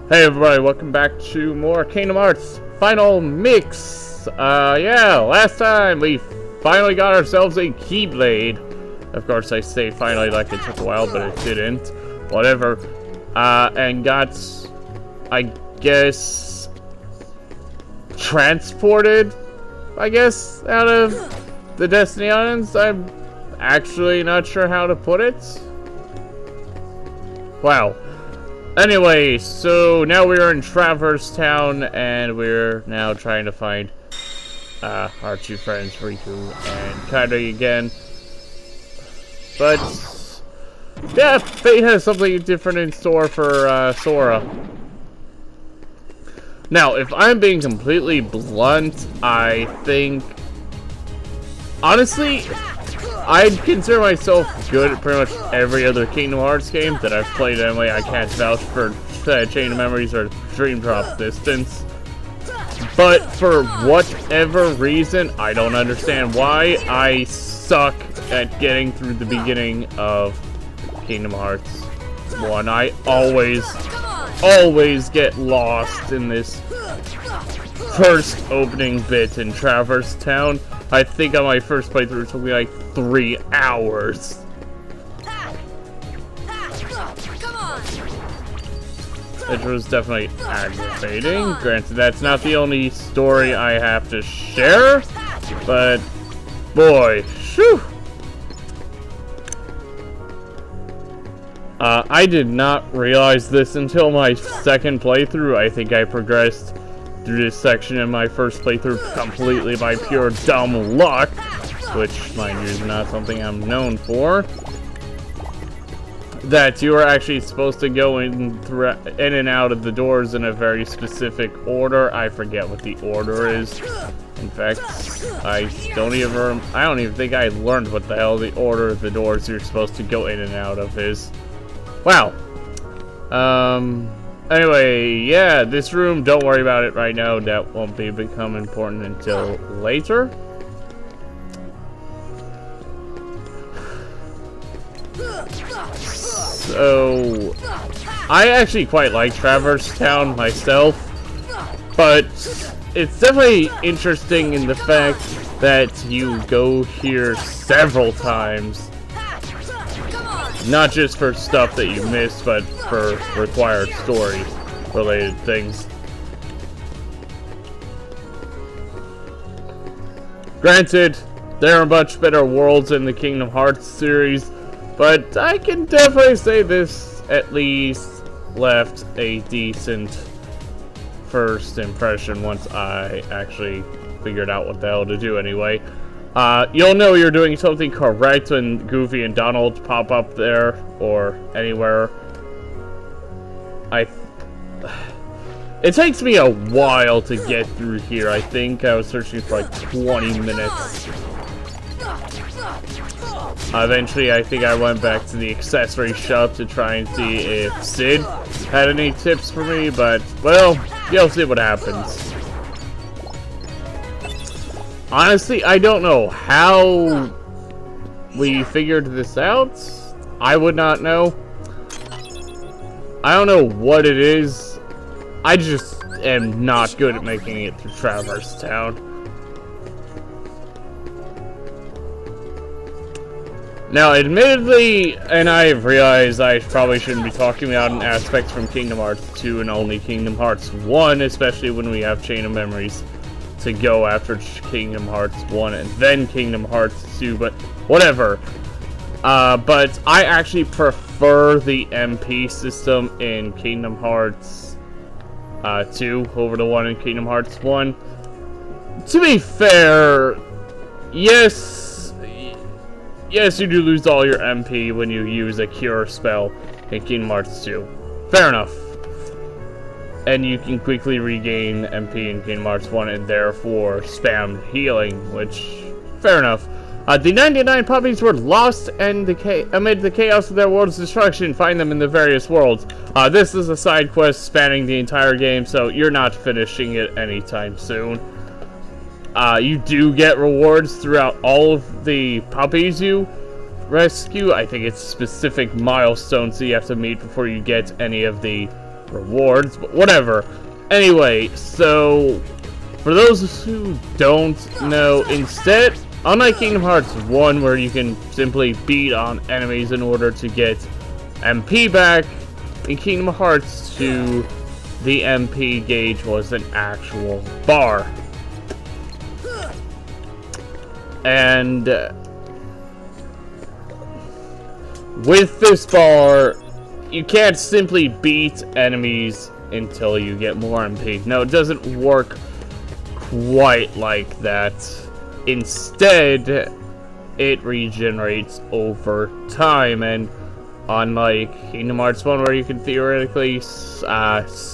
Hey everybody, welcome back to more Kingdom Hearts Final Mix. Yeah, last time we finally got ourselves a Keyblade. Of course, I say finally like it took a while, but it didn't. Whatever. And got, I guess, transported, out of the Destiny Islands. I'm actually not sure how to put it. Wow. Anyway, so now we're in Traverse Town, and we're now trying to find our two friends, Riku and Kairi again. But, yeah, fate has something different in store for Sora. Now, if I'm being completely blunt, I think... Honestly, I'd consider myself good at pretty much every other Kingdom Hearts game that I've played anyway. I can't vouch for Chain of Memories or Dream Drop Distance. But for whatever reason, I don't understand why, I suck at getting through the beginning of Kingdom Hearts 1. I always get lost in this first opening bit in Traverse Town. I think on my first playthrough it took me like 3 hours. It was definitely aggravating. Granted, that's not the only story I have to share, but boy, shoo! I did not realize this until my second playthrough. I think I progressed through this section in my first playthrough completely by pure dumb luck, which, mind you, is not something I'm known for. That you are actually supposed to go in and out of the doors in a very specific order. I forget what the order is. In fact, I don't even think I learned what the hell the order of the doors you're supposed to go in and out of is. Wow. Anyway, yeah, this room, don't worry about it right now. That won't become important until later. So, I actually quite like Traverse Town myself, but it's definitely interesting in the fact that you go here several times. Not just for stuff that you missed, but for required story-related things. Granted, there are much better worlds in the Kingdom Hearts series, but I can definitely say this at least left a decent first impression once I actually figured out what the hell to do anyway. You'll know you're doing something correct when Goofy and Donald pop up there, or anywhere. It takes me a while to get through here. I think I was searching for like 20 minutes. Eventually, I think I went back to the accessory shop to try and see if Sid had any tips for me, but, well, you'll see what happens. Honestly, I don't know how we figured this out. I would not know. I don't know what it is. I just am not good at making it through Traverse Town. Now, admittedly, and I've realized I probably shouldn't be talking about an aspect from Kingdom Hearts 2 and only Kingdom Hearts 1, especially when we have Chain of Memories to go after Kingdom Hearts 1 and then Kingdom Hearts 2, but whatever. But I actually prefer the MP system in Kingdom Hearts 2 over the one in Kingdom Hearts 1. To be fair, yes, you do lose all your MP when you use a cure spell in Kingdom Hearts 2. Fair enough. And you can quickly regain MP in Kingdom Hearts 1 and therefore spam healing, which, fair enough. The 99 puppies were lost and amid the chaos of their world's destruction. Find them in the various worlds. This is a side quest spanning the entire game, so you're not finishing it anytime soon. You do get rewards throughout all of the puppies you rescue. I think it's specific milestones that you have to meet before you get any of the rewards, but whatever. Anyway, so for those who don't know, instead, unlike Kingdom Hearts 1, where you can simply beat on enemies in order to get MP back, in Kingdom Hearts 2, the MP gauge was an actual bar. And with this bar, you can't simply beat enemies until you get more MP. No, it doesn't work quite like that. Instead, it regenerates over time, and unlike Kingdom Hearts 1, where you can theoretically spam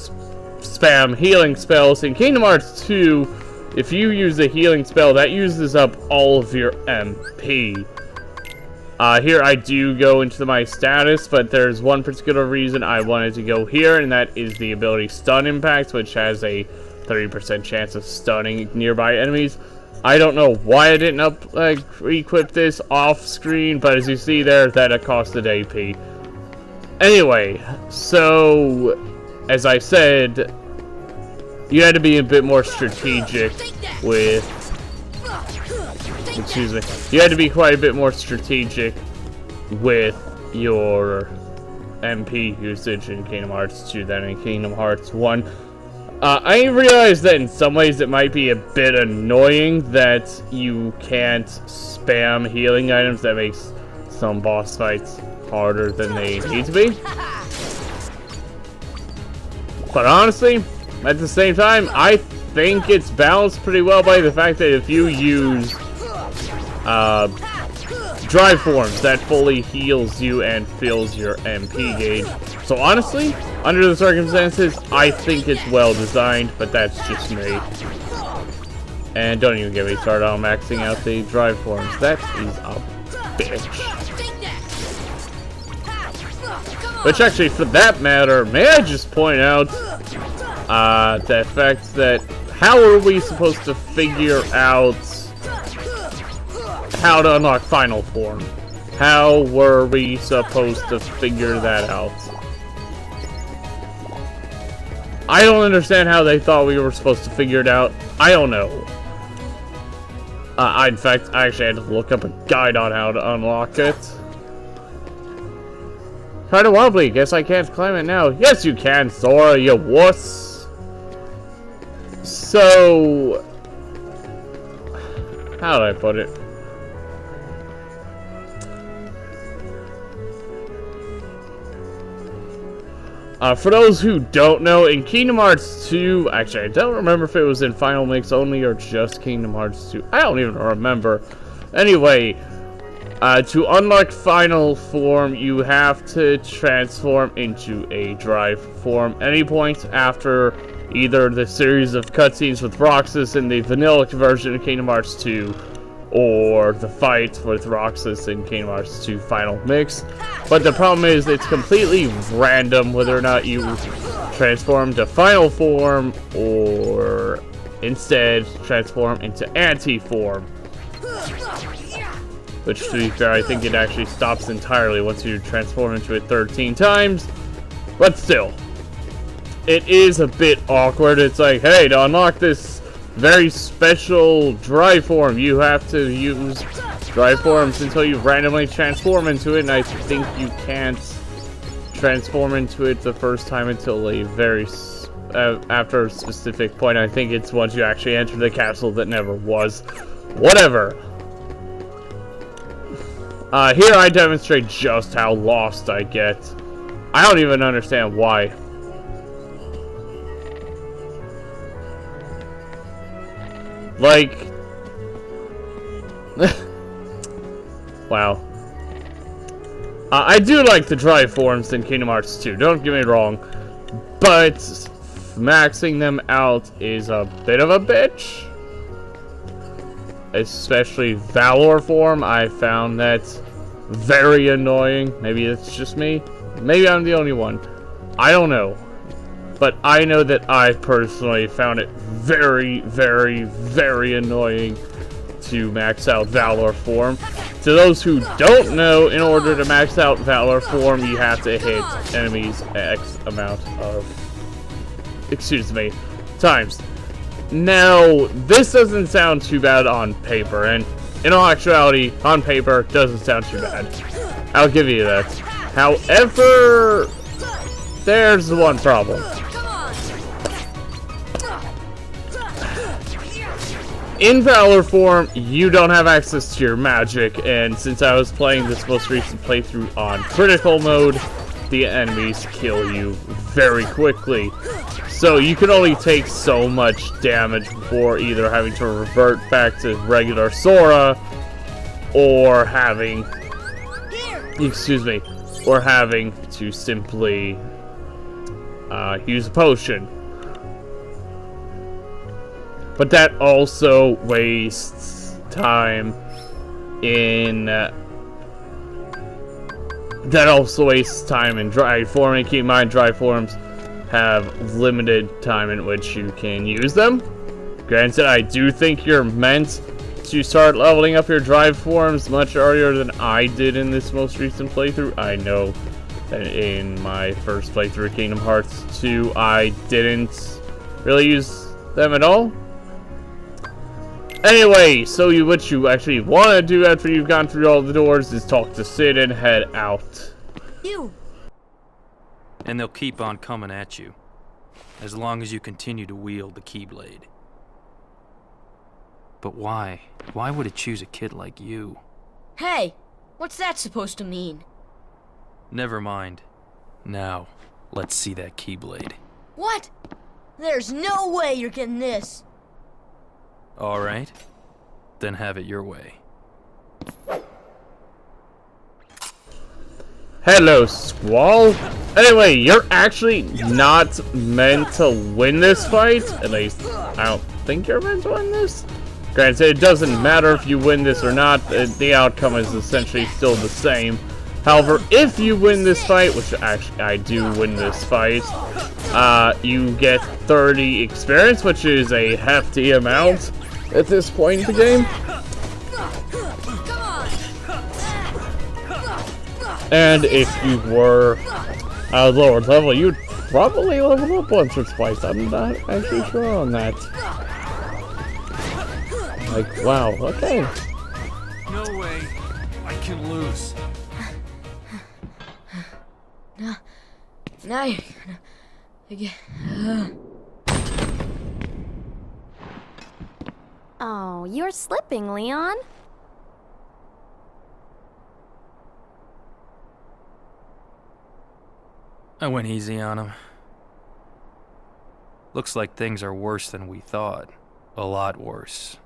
healing spells, in Kingdom Hearts 2, if you use a healing spell, that uses up all of your MP. Here I do go into my status, but there's one particular reason I wanted to go here, and that is the ability Stun Impact, which has a 30% chance of stunning nearby enemies. I don't know why I didn't equip this off screen, but as you see there, that it costed AP. Anyway, so as I said, you had to be a bit more strategic with, excuse me, you had to be quite a bit more strategic with your MP usage in Kingdom Hearts 2 than in Kingdom Hearts 1. I realize that in some ways it might be a bit annoying that you can't spam healing items. That makes some boss fights harder than they need to be. But honestly, at the same time, I think it's balanced pretty well by the fact that if you use Drive Forms, that fully heals you and fills your MP gauge. So honestly, under the circumstances, I think it's well designed, but that's just me. And don't even get me started on maxing out the Drive Forms. That is a bitch. Which actually, for that matter, may I just point out the fact that how are we supposed to figure out how to unlock Final Form? How were we supposed to figure that out? I don't understand how they thought we were supposed to figure it out. I don't know. In fact, I actually had to look up a guide on how to unlock it. Kinda wobbly. Guess I can't climb it now. Yes, you can, Sora, you wuss. So, how do I put it? For those who don't know, in Kingdom Hearts 2, actually I don't remember if it was in Final Mix only or just Kingdom Hearts 2. I don't even remember. Anyway, to unlock Final Form, you have to transform into a Drive Form any point after either the series of cutscenes with Roxas in the vanilla version of Kingdom Hearts 2, or the fight with Roxas in Kingdom Hearts 2 Final Mix. But the problem is it's completely random whether or not you transform to Final Form or instead transform into Anti-Form. Which, to be fair, I think it actually stops entirely once you transform into it 13 times. But still, it is a bit awkward. It's like, hey, to unlock this very special Drive Form, you have to use Drive Forms until you randomly transform into it, and I think you can't transform into it the first time until a very after a specific point. I think it's once you actually enter the castle that never was. Whatever. Here I demonstrate just how lost I get. I don't even understand why. Like, wow. I do like the Drive Forms in Kingdom Hearts 2, don't get me wrong, but maxing them out is a bit of a bitch. Especially Valor Form, I found that very annoying. Maybe it's just me. Maybe I'm the only one. I don't know. But I know that I personally found it very, very, very annoying to max out Valor Form. To those who don't know, in order to max out Valor Form, you have to hit enemies X amount of, times. Now, this doesn't sound too bad on paper, and in all actuality, on paper, doesn't sound too bad. I'll give you that. However, there's one problem. In Valor Form, you don't have access to your magic, and since I was playing this most recent playthrough on critical mode, the enemies kill you very quickly. So you can only take so much damage before either having to revert back to regular Sora, or having, or having to simply use a potion. But that also wastes time in dry form. And keep in mind, dry forms have limited time in which you can use them. Granted, I do think you're meant to start leveling up your dry forms much earlier than I did in this most recent playthrough. I know that in my first playthrough of Kingdom Hearts 2, I didn't really use them at all. Anyway, so what you actually want to do after you've gone through all the doors is talk to Sid and head out. And they'll keep on coming at you, as long as you continue to wield the Keyblade. But why? Why would it choose a kid like you? Hey, what's that supposed to mean? Never mind. Now, let's see that Keyblade. What? There's no way you're getting this. Alright, then have it your way. Hello, Squall. Anyway, you're actually not meant to win this fight. At least, I don't think you're meant to win this. Granted, it doesn't matter if you win this or not. The outcome is essentially still the same. However, if you win this fight, which actually I do win this fight, you get 30 experience, which is a hefty amount at this point in the game. And if you were a lower level, you'd probably level up once or twice. I'm not actually sure on that. Like, wow, okay. No way I can lose. Now you're gonna get... Oh, you're slipping, Leon. I went easy on him. Looks like things are worse than we thought. A lot worse.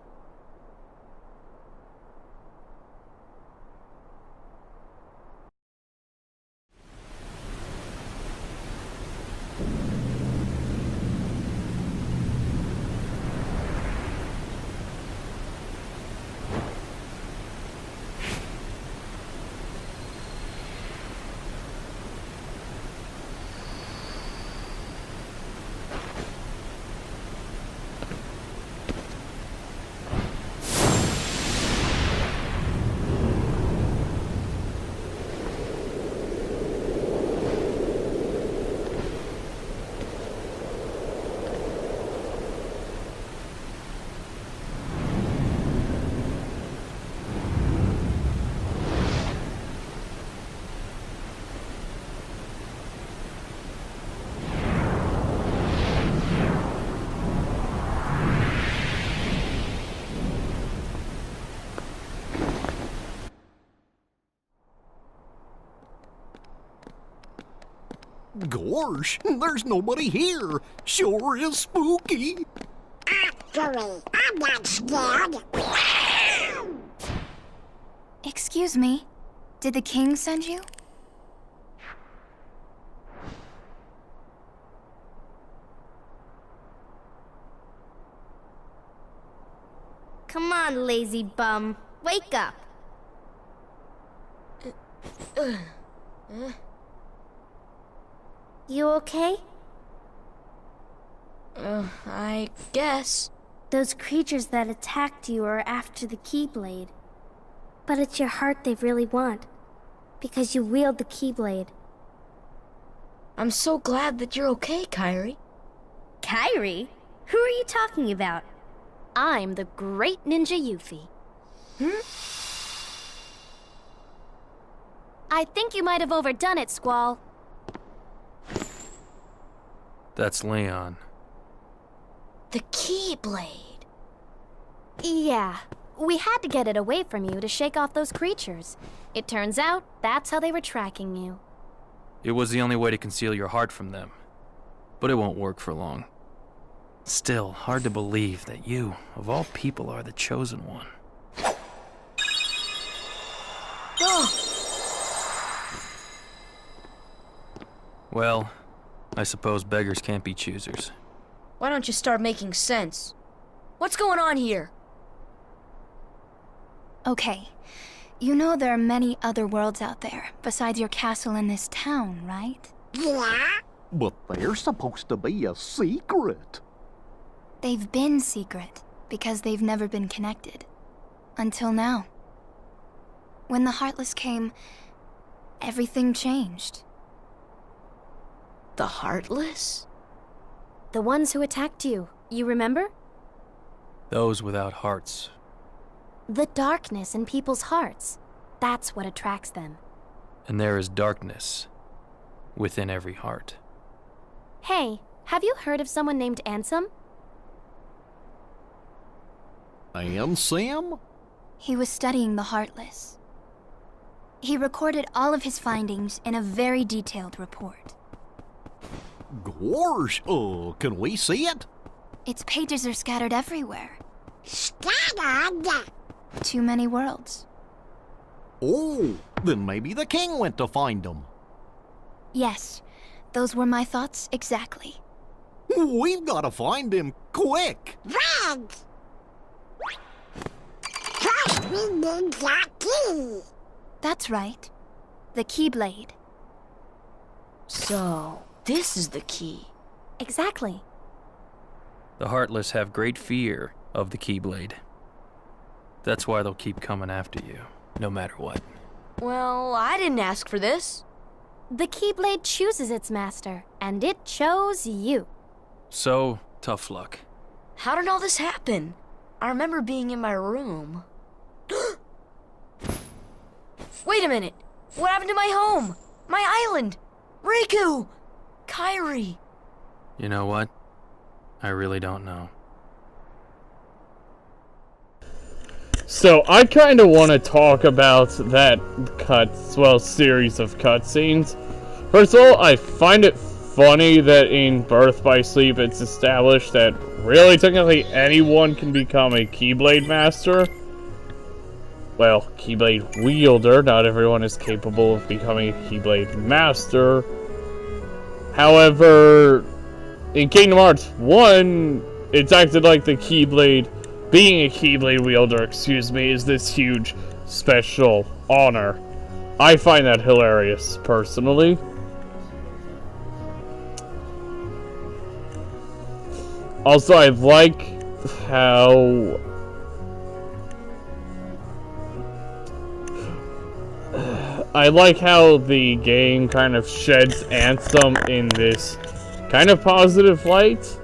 Gosh, there's nobody here. Sure is spooky. Actually, I'm not scared. Excuse me, did the king send you? Come on, lazy bum. Wake up. You okay? I guess. Those creatures that attacked you are after the Keyblade. But it's your heart they really want. Because you wield the Keyblade. I'm so glad that you're okay, Kairi. Kairi? Who are you talking about? I'm the great ninja Yuffie. I think you might have overdone it, Squall. That's Leon. The Keyblade. Yeah, we had to get it away from you to shake off those creatures. It turns out that's how they were tracking you. It was the only way to conceal your heart from them. But it won't work for long. Still, hard to believe that you, of all people, are the chosen one. Well, I suppose beggars can't be choosers. Why don't you start making sense? What's going on here? Okay, you know there are many other worlds out there besides your castle in this town, right? Yeah? But they're supposed to be a secret. They've been secret because they've never been connected. Until now. When the Heartless came, everything changed. The Heartless? The ones who attacked you, you remember? Those without hearts. The darkness in people's hearts. That's what attracts them. And there is darkness within every heart. Hey, have you heard of someone named Ansem? And Sam? He was studying the Heartless. He recorded all of his findings in a very detailed report. Gosh, can we see it? Its pages are scattered everywhere. Scattered? Too many worlds. Oh, then maybe the king went to find them. Yes, those were my thoughts exactly. We've got to find him quick. Red! First we need the key. That's right. The Keyblade. So, this is the key. Exactly. The Heartless have great fear of the Keyblade. That's why they'll keep coming after you, no matter what. Well, I didn't ask for this. The Keyblade chooses its master, and it chose you. So, tough luck. How did all this happen? I remember being in my room. Wait a minute! What happened to my home? My island? Riku! Kairi! You know what? I really don't know. So, I kind of want to talk about that series of cutscenes. First of all, I find it funny that in Birth by Sleep it's established that really technically anyone can become a Keyblade Master. Well, Keyblade Wielder, not everyone is capable of becoming a Keyblade Master. However, in Kingdom Hearts 1, it's acted like the Keyblade, being a Keyblade Wielder, is this huge special honor. I find that hilarious, personally. Also, I like how the game kind of sheds Ansem in this kind of positive light,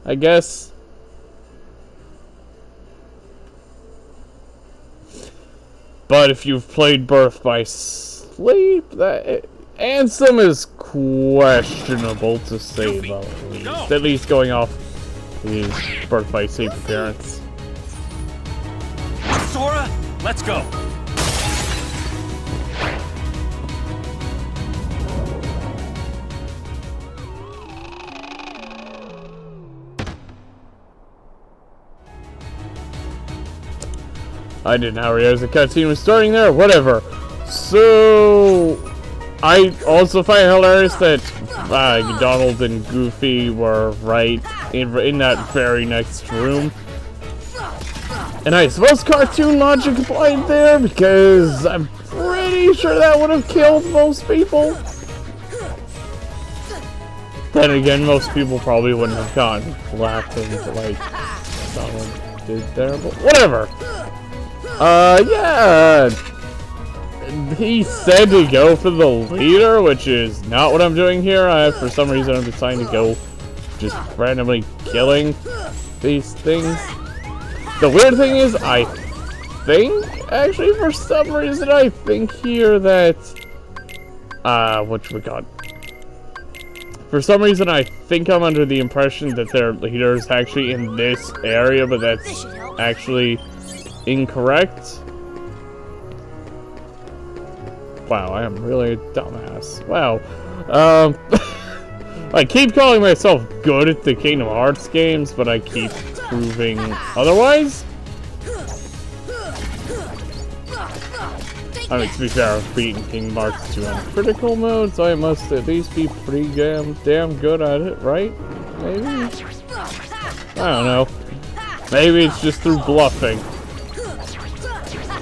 I guess. But if you've played Birth by Sleep, Ansem is questionable to say the least. At least going off his Birth by Sleep appearance. Sora, let's go! I did not realize the cutscene was starting there. Whatever. So, I also find it hilarious that Donald and Goofy were right in that very next room. And I suppose cartoon logic applied there, because I'm pretty sure that would have killed most people. Then again, most people probably wouldn't have gone laughing like Donald did there, but whatever. Yeah. He said to go for the leader, which is not what I'm doing here. For some reason, I'm deciding to go just randomly killing these things. The weird thing is, I think, actually, for some reason, I think here that, whatchamacallit. For some reason, I think I'm under the impression that their leader is actually in this area, but that's actually incorrect. Wow, I am really a dumbass. Wow. I keep calling myself good at the Kingdom Hearts games, but I keep proving otherwise. I mean, to be fair, I've beaten Kingdom Hearts 2 on critical mode, so I must at least be pretty damn good at it, right? Maybe? I don't know. Maybe it's just through bluffing.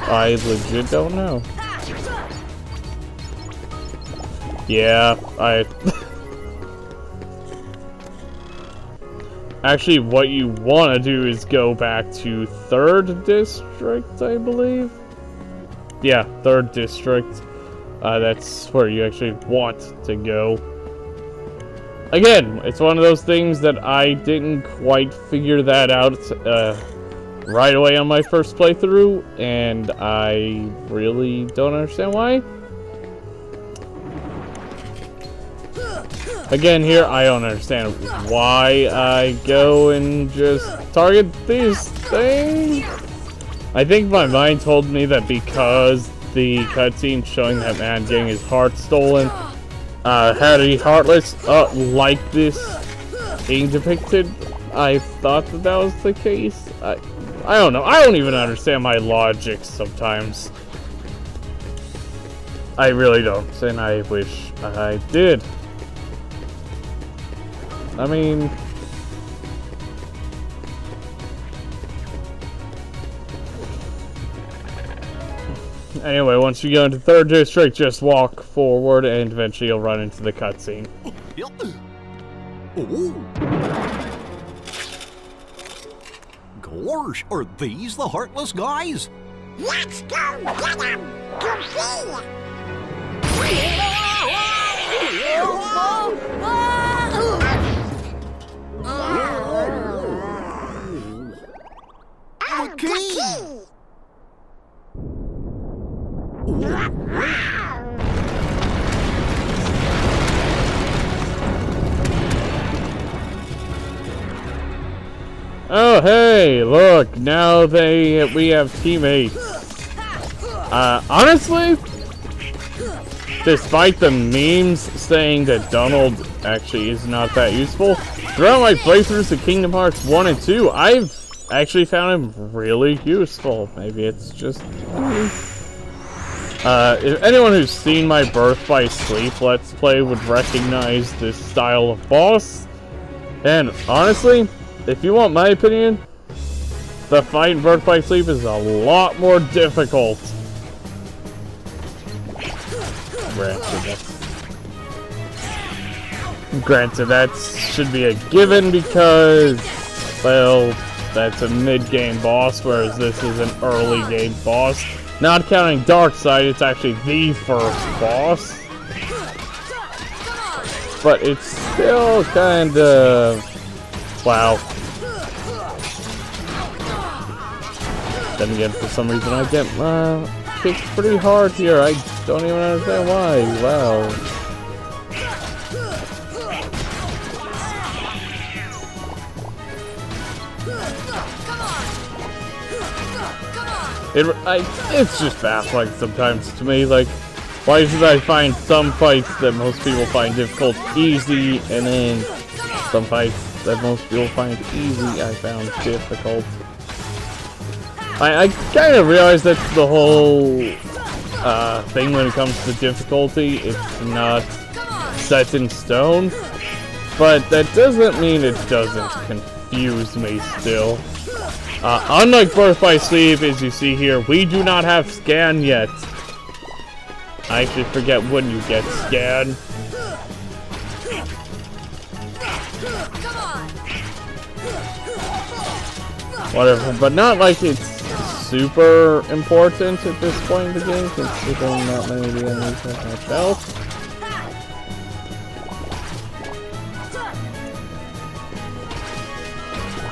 I legit don't know. Yeah, Actually, what you want to do is go back to 3rd District, I believe? Yeah, 3rd District. That's where you actually want to go. Again, it's one of those things that I didn't quite figure that out right away on my first playthrough, and I really don't understand why. Again, here, I don't understand why I go and just target these things. I think my mind told me that because the cutscene showing that man getting his heart stolen had a Heartless like this being depicted, I thought that that was the case. I don't know. I don't even understand my logic sometimes. I really don't, and I wish I did. I mean, anyway, once you go into 3rd District, just walk forward and eventually you'll run into the cutscene. Oh. Gosh, are these the Heartless guys? Let's go get them! Goofy! The key! Oh, hey, look, now we have teammates. Honestly, despite the memes saying that Donald actually is not that useful, throughout my playthroughs of Kingdom Hearts 1 and 2, I've actually found him really useful. Maybe it's just me. If anyone who's seen my Birth by Sleep Let's Play would recognize this style of boss. And honestly, if you want my opinion, the fight in Birth by Sleep is a lot more difficult. Granted, that should be a given because, well, that's a mid-game boss, whereas this is an early-game boss. Not counting Darkseid, it's actually the first boss. But it's still kind of... wow. Then again, for some reason I get kicked pretty hard here. I don't even understand why. Wow. It's just baffling sometimes to me. Like, why should I find some fights that most people find difficult easy, and then some fights that most people find easy I found difficult? I kind of realize that's the whole thing when it comes to difficulty. It's not set in stone, but that doesn't mean it doesn't confuse me still. Unlike Birth by Sleep, as you see here, we do not have scan yet. I actually forget when you get scan. Whatever, but not like it's super important at this point in the game, considering not many of the enemies have much health.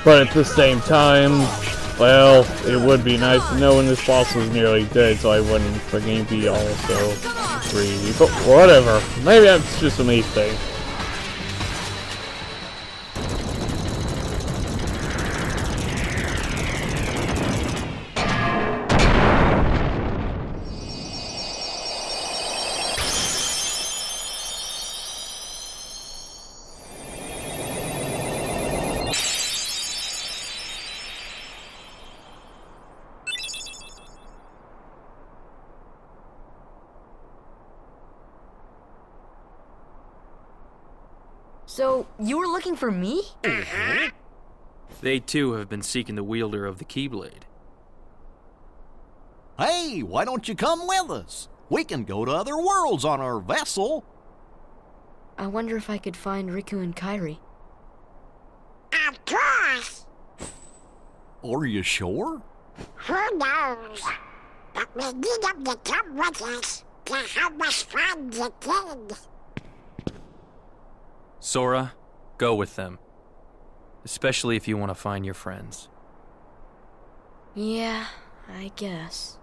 But at the same time, well, it would be nice to know when this boss was nearly dead, so I wouldn't freaking be also greedy. But whatever. Maybe that's just a me thing. So, you were looking for me? They too have been seeking the wielder of the Keyblade. Hey, why don't you come with us? We can go to other worlds on our vessel. I wonder if I could find Riku and Kairi. Of course. Are you sure? Who knows? But we need them to come with us to help us find the kid. Sora, go with them. Especially if you want to find your friends. Yeah, I guess.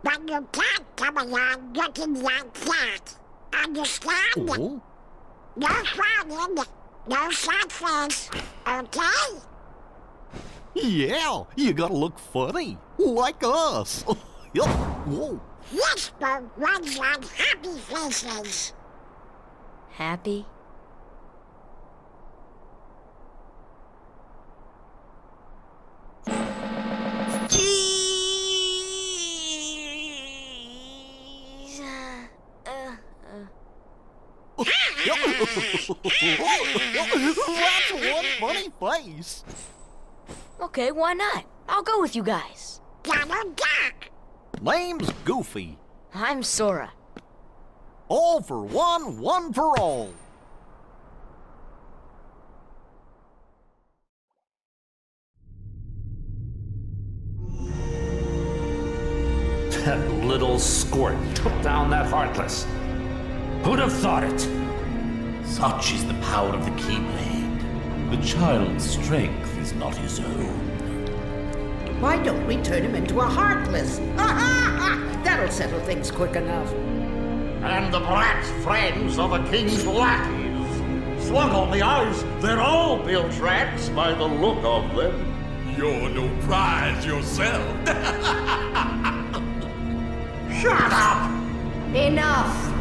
But you can't come along looking like that. Understand? Oh? No frowning, no sad face, okay? Yeah, you gotta look funny, like us. Yup. Whoa. Whisper runs on happy faces. Happy? That's one funny face. Okay, why not? I'll go with you guys. Donald Duck. Name's Goofy. I'm Sora. All for one, one for all. That little squirt took down that Heartless. Who'd have thought it? Such is the power of the Keyblade. The child's strength is not his own. Why don't we turn him into a Heartless? That'll settle things quick enough. And the brat's friends are the king's lackeys. Slug on the eyes, they're all built rats by the look of them. You're no prize yourself. Shut up! Enough!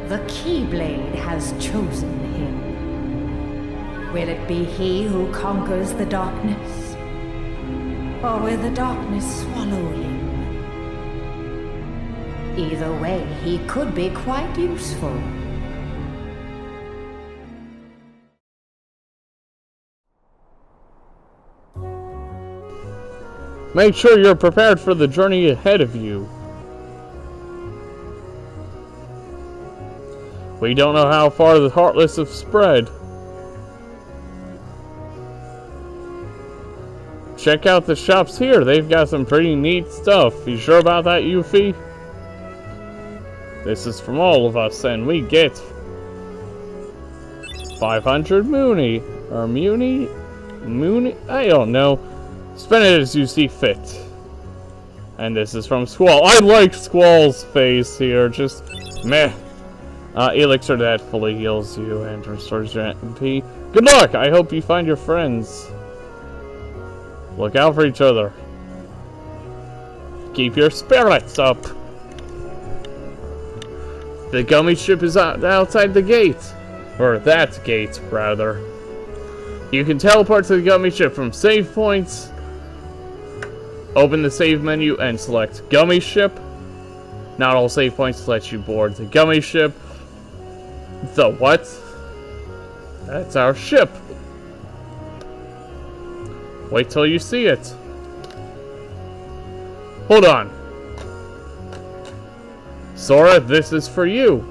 The Keyblade has chosen him. Will it be he who conquers the darkness? Or will the darkness swallow him? Either way, he could be quite useful. Make sure you're prepared for the journey ahead of you. We don't know how far the Heartless have spread. Check out the shops here. They've got some pretty neat stuff. You sure about that, Yuffie? This is from all of us, and we get 500 Mooney. Or Muni? Mooney? I don't know. Spend it as you see fit. And this is from Squall. I like Squall's face here. Just meh. Elixir that fully heals you and restores your MP. Good luck! I hope you find your friends. Look out for each other. Keep your spirits up. The gummy ship is outside the gate. Or that gate, rather. You can teleport to the gummy ship from save points. Open the save menu and select gummy ship. Not all save points let you board the gummy ship. The what? That's our ship. Wait till you see it. Hold on. Sora, this is for you.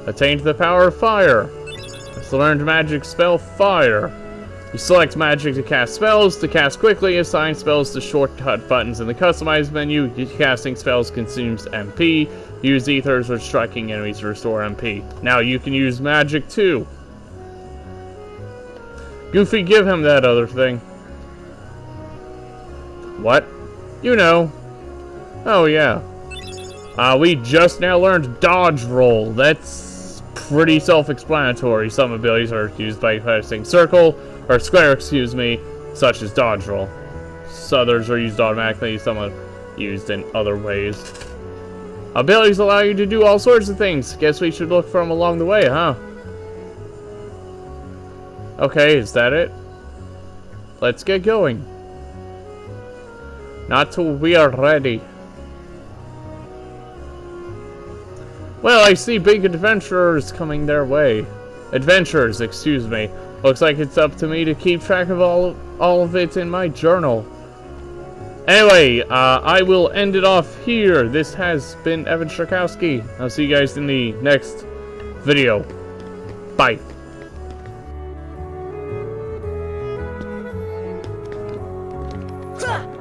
Attained the power of fire. Has learned magic spell fire. You select magic to cast spells. To cast quickly, assign spells to shortcut buttons in the customize menu. Casting spells consumes MP. Use ethers when striking enemies to restore MP. Now you can use magic too. Goofy, give him that other thing. What? You know. Oh yeah. We just now learned dodge roll. That's pretty self-explanatory. Some abilities are used by pressing circle, or square, excuse me, such as dodge roll. Others are used automatically, some are used in other ways. Abilities allow you to do all sorts of things. Guess we should look for them along the way, huh? Okay, is that it? Let's get going. Not till we are ready. Well, I see big adventurers coming their way. Adventurers, excuse me. Looks like it's up to me to keep track of all of it in my journal. Anyway, I will end it off here. This has been Evan Strakowski. I'll see you guys in the next video. Bye. Huh.